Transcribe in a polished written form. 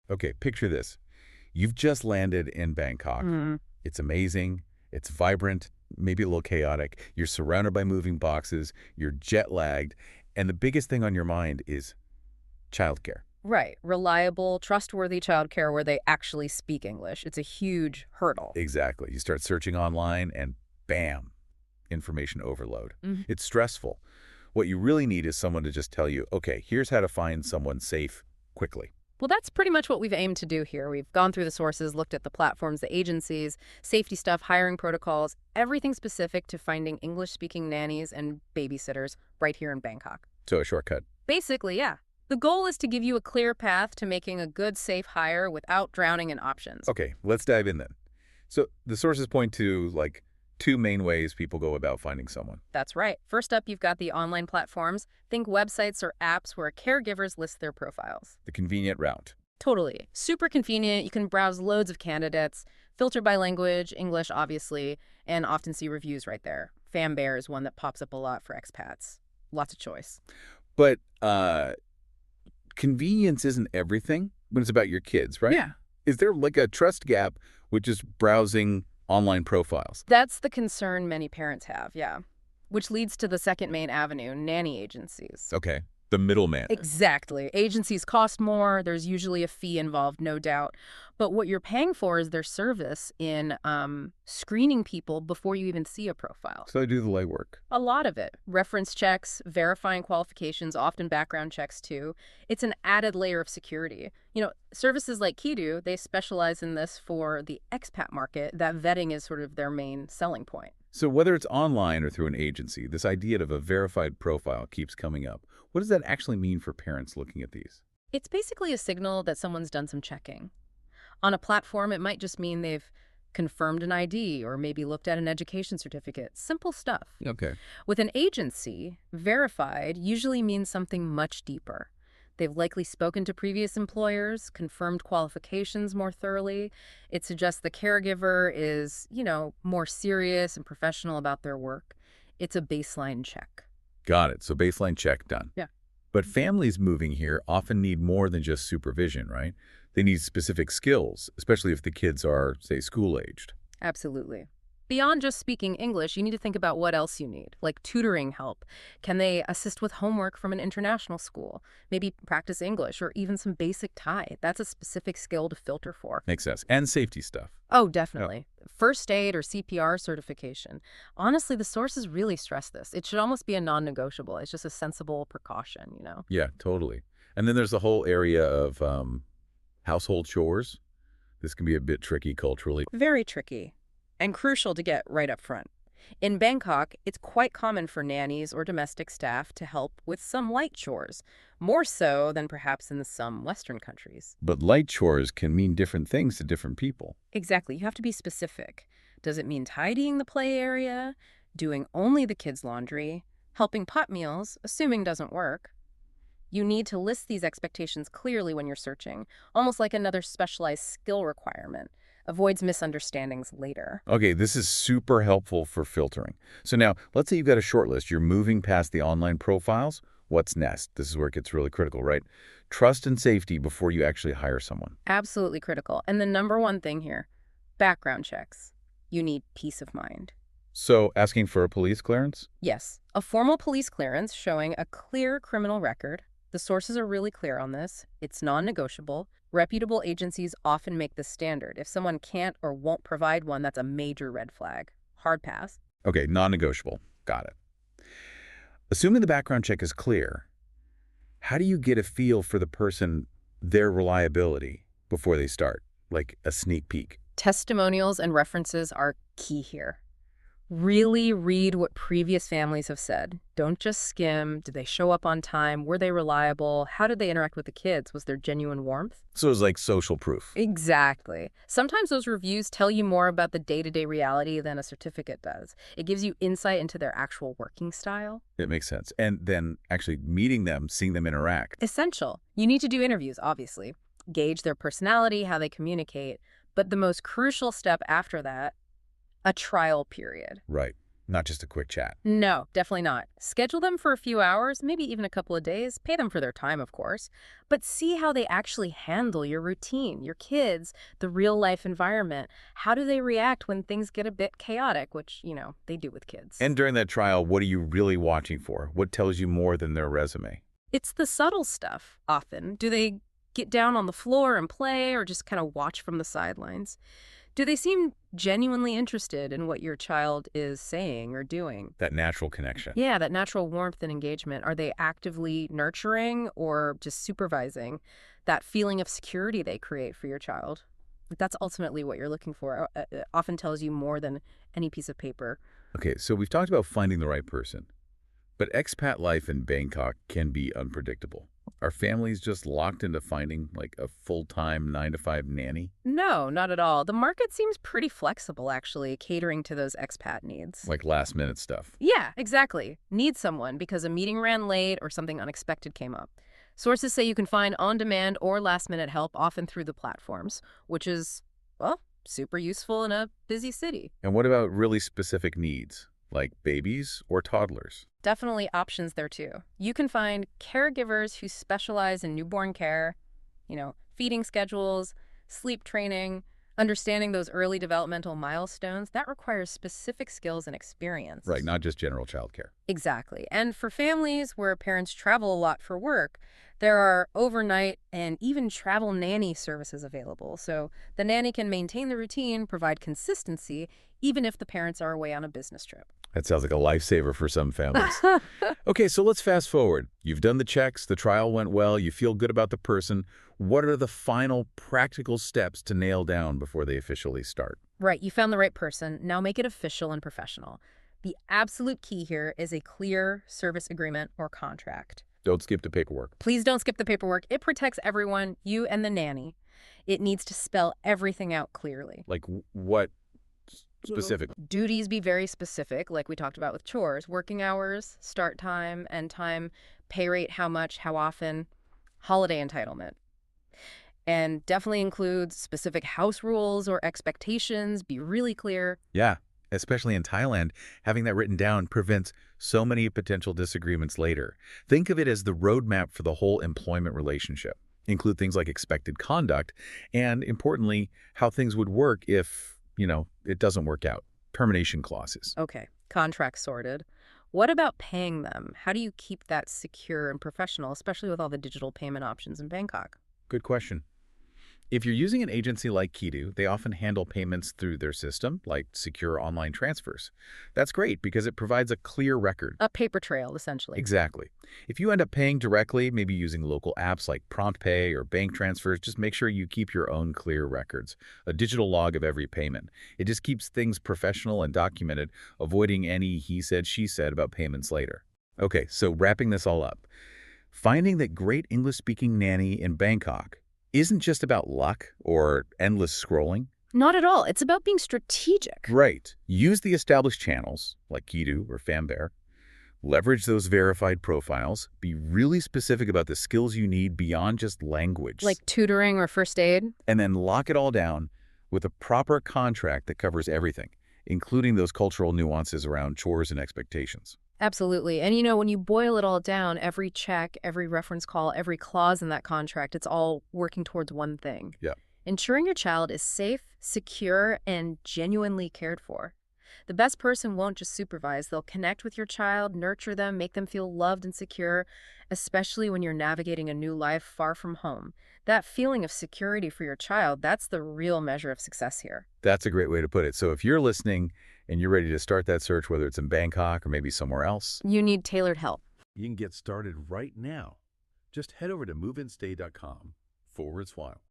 Okay, picture this. You've just landed in Bangkok. Mm, It's amazing. It's vibrant, maybe a little chaotic. You're surrounded by moving boxes. You're jet lagged. And the biggest thing on your mind is childcare. right. Reliable, trustworthy childcare where they actually speak English. It's a huge hurdle. Exactly. You start searching online and bam, information overload. It's stressful. What you really need is someone to just tell you, okay, here's how to find someone safe quickly. Well, that's pretty much what we've aimed to do here. We've gone through the sources, looked at the platforms, the agencies, safety stuff, hiring protocols, everything specific to finding English-speaking nannies and babysitters right here in Bangkok. So a shortcut. Basically, yeah. The goal is to give you a clear path to making a good, safe hire without drowning in options. Okay, let's dive in then. So the sources point to like two main ways people go about finding someone. That's right. First up, you've got the online platforms. Think websites or apps where caregivers list their profiles. The convenient route. Totally. Super convenient. You can browse loads of candidates, filter by language, English, obviously, and often see reviews right there. Fanbear is one that pops up a lot for expats. Lots of choice. But convenience isn't everything when it's about your kids, right? Yeah. Is there like a trust gap with just browsing online profiles? That's the concern many parents have, yeah. Which leads to the second main avenue, nanny agencies. Okay, the middleman. Exactly. Agencies cost more. There's usually a fee involved, no doubt. But what you're paying for is their service in screening people before you even see a profile. So I do the legwork. A lot of it. Reference checks, verifying qualifications, often background checks too. It's an added layer of security. You know, services like Kidu, they specialize in this for the expat market. That vetting is sort of their main selling point. So whether it's online or through an agency, this idea of a verified profile keeps coming up. What does that actually mean for parents looking at these? It's basically a signal that someone's done some checking. On a platform, it might just mean they've confirmed an ID or maybe looked at an education certificate. Simple stuff. Okay. With an agency, verified usually means something much deeper. They've likely spoken to previous employers, confirmed qualifications more thoroughly. It suggests the caregiver is, more serious and professional about their work. It's a baseline check. Got it. So baseline check done. Yeah. But families moving here often need more than just supervision, right? They need specific skills, especially if the kids are, say, school-aged. Absolutely. Beyond just speaking English, you need to think about what else you need, like tutoring help. Can they assist with homework from an international school? Maybe practice English or even some basic Thai. That's a specific skill to filter for. Makes sense. And safety stuff. Oh, definitely. First aid or CPR certification. Honestly, the sources really stress this. It should almost be a non-negotiable. It's just a sensible precaution. Yeah, totally. And then there's the whole area of household chores. This can be a bit tricky culturally. Very tricky. And crucial to get right up front. In Bangkok, it's quite common for nannies or domestic staff to help with some light chores, more so than perhaps in some Western countries. But light chores can mean different things to different people. Exactly. You have to be specific. Does it mean tidying the play area, doing only the kids' laundry, helping pot meals, assuming doesn't work? You need to list these expectations clearly when you're searching, almost like another specialized skill requirement. Avoids misunderstandings later. Okay, this is super helpful for filtering. So now, let's say you've got a short list. You're moving past the online profiles. What's next? This is where it gets really critical, right? Trust and safety before you actually hire someone. Absolutely critical. And the number one thing here, background checks. You need peace of mind. So asking for a police clearance? Yes, a formal police clearance showing a clear criminal record. The sources are really clear on this. It's non-negotiable. Reputable agencies often make this standard. If someone can't or won't provide one, that's a major red flag. Hard pass. Okay, non-negotiable. Got it. Assuming the background check is clear, how do you get a feel for the person, their reliability, before they start? Like a sneak peek. Testimonials and references are key here. Really read what previous families have said. Don't just skim. Did they show up on time? Were they reliable? How did they interact with the kids? Was there genuine warmth? So it's like social proof. Exactly. Sometimes those reviews tell you more about the day-to-day reality than a certificate does. It gives you insight into their actual working style. It makes sense. And then actually meeting them, seeing them interact. Essential. You need to do interviews, obviously. Gauge their personality, how they communicate. But the most crucial step after that, a trial period. Right. Not just a quick chat. No, definitely not. Schedule them for a few hours, maybe even a couple of days. Pay them for their time, of course. But see how they actually handle your routine, your kids, the real life environment. How do they react when things get a bit chaotic, which, they do with kids? And during that trial, what are you really watching for? What tells you more than their resume? It's the subtle stuff, often. Do they get down on the floor and play or just kind of watch from the sidelines? Do they seem genuinely interested in what your child is saying or doing? That natural connection. Yeah, that natural warmth and engagement. Are they actively nurturing or just supervising that feeling of security they create for your child? That's ultimately what you're looking for. It often tells you more than any piece of paper. Okay, so we've talked about finding the right person. But expat life in Bangkok can be unpredictable. Are families just locked into finding like a full-time 9 to 5 nanny? No, not at all. The market seems pretty flexible, actually, catering to those expat needs. Like last-minute stuff? Yeah, exactly. Need someone because a meeting ran late or something unexpected came up. Sources say you can find on-demand or last-minute help often through the platforms, which is, well, super useful in a busy city. And what about really specific needs, like babies or toddlers? Definitely options there too. You can find caregivers who specialize in newborn care, feeding schedules, sleep training, understanding those early developmental milestones. That requires specific skills and experience. Right, not just general childcare. Exactly. And for families where parents travel a lot for work, there are overnight and even travel nanny services available. So the nanny can maintain the routine, provide consistency, even if the parents are away on a business trip. That sounds like a lifesaver for some families. Okay, so let's fast forward. You've done the checks, the trial went well, you feel good about the person. What are the final practical steps to nail down before they officially start? Right, you found the right person. Now make it official and professional. The absolute key here is a clear service agreement or contract. Don't skip the paperwork. Please don't skip the paperwork. It protects everyone, you and the nanny. It needs to spell everything out clearly. Like what specifically? Duties be very specific, like we talked about with chores. Working hours, start time, end time, pay rate, how much, how often, holiday entitlement. And definitely includes specific house rules or expectations. Be really clear. Yeah, especially in Thailand, having that written down prevents so many potential disagreements later. Think of it as the roadmap for the whole employment relationship. Include things like expected conduct and, importantly, how things would work if, it doesn't work out. Termination clauses. Okay, contract sorted. What about paying them? How do you keep that secure and professional, especially with all the digital payment options in Bangkok? Good question. If you're using an agency like Kidu, they often handle payments through their system, like secure online transfers. That's great because it provides a clear record. A paper trail, essentially. Exactly. If you end up paying directly, maybe using local apps like Prompt Pay or bank transfers, just make sure you keep your own clear records, a digital log of every payment. It just keeps things professional and documented, avoiding any he said, she said about payments later. Okay, so wrapping this all up, finding that great English-speaking nanny in Bangkok isn't just about luck or endless scrolling. Not at all. It's about being strategic. Right. Use the established channels, like Kidu or Fambear. Leverage those verified profiles. Be really specific about the skills you need beyond just language. Like tutoring or first aid. And then lock it all down with a proper contract that covers everything, including those cultural nuances around chores and expectations. Absolutely. And when you boil it all down, every check, every reference call, every clause in that contract, it's all working towards one thing. Yeah. Ensuring your child is safe, secure, and genuinely cared for. The best person won't just supervise. They'll connect with your child, nurture them, make them feel loved and secure, especially when you're navigating a new life far from home. That feeling of security for your child, that's the real measure of success here. That's a great way to put it. So if you're listening and you're ready to start that search, whether it's in Bangkok or maybe somewhere else, you need tailored help. You can get started right now. Just head over to moveinstay.com/.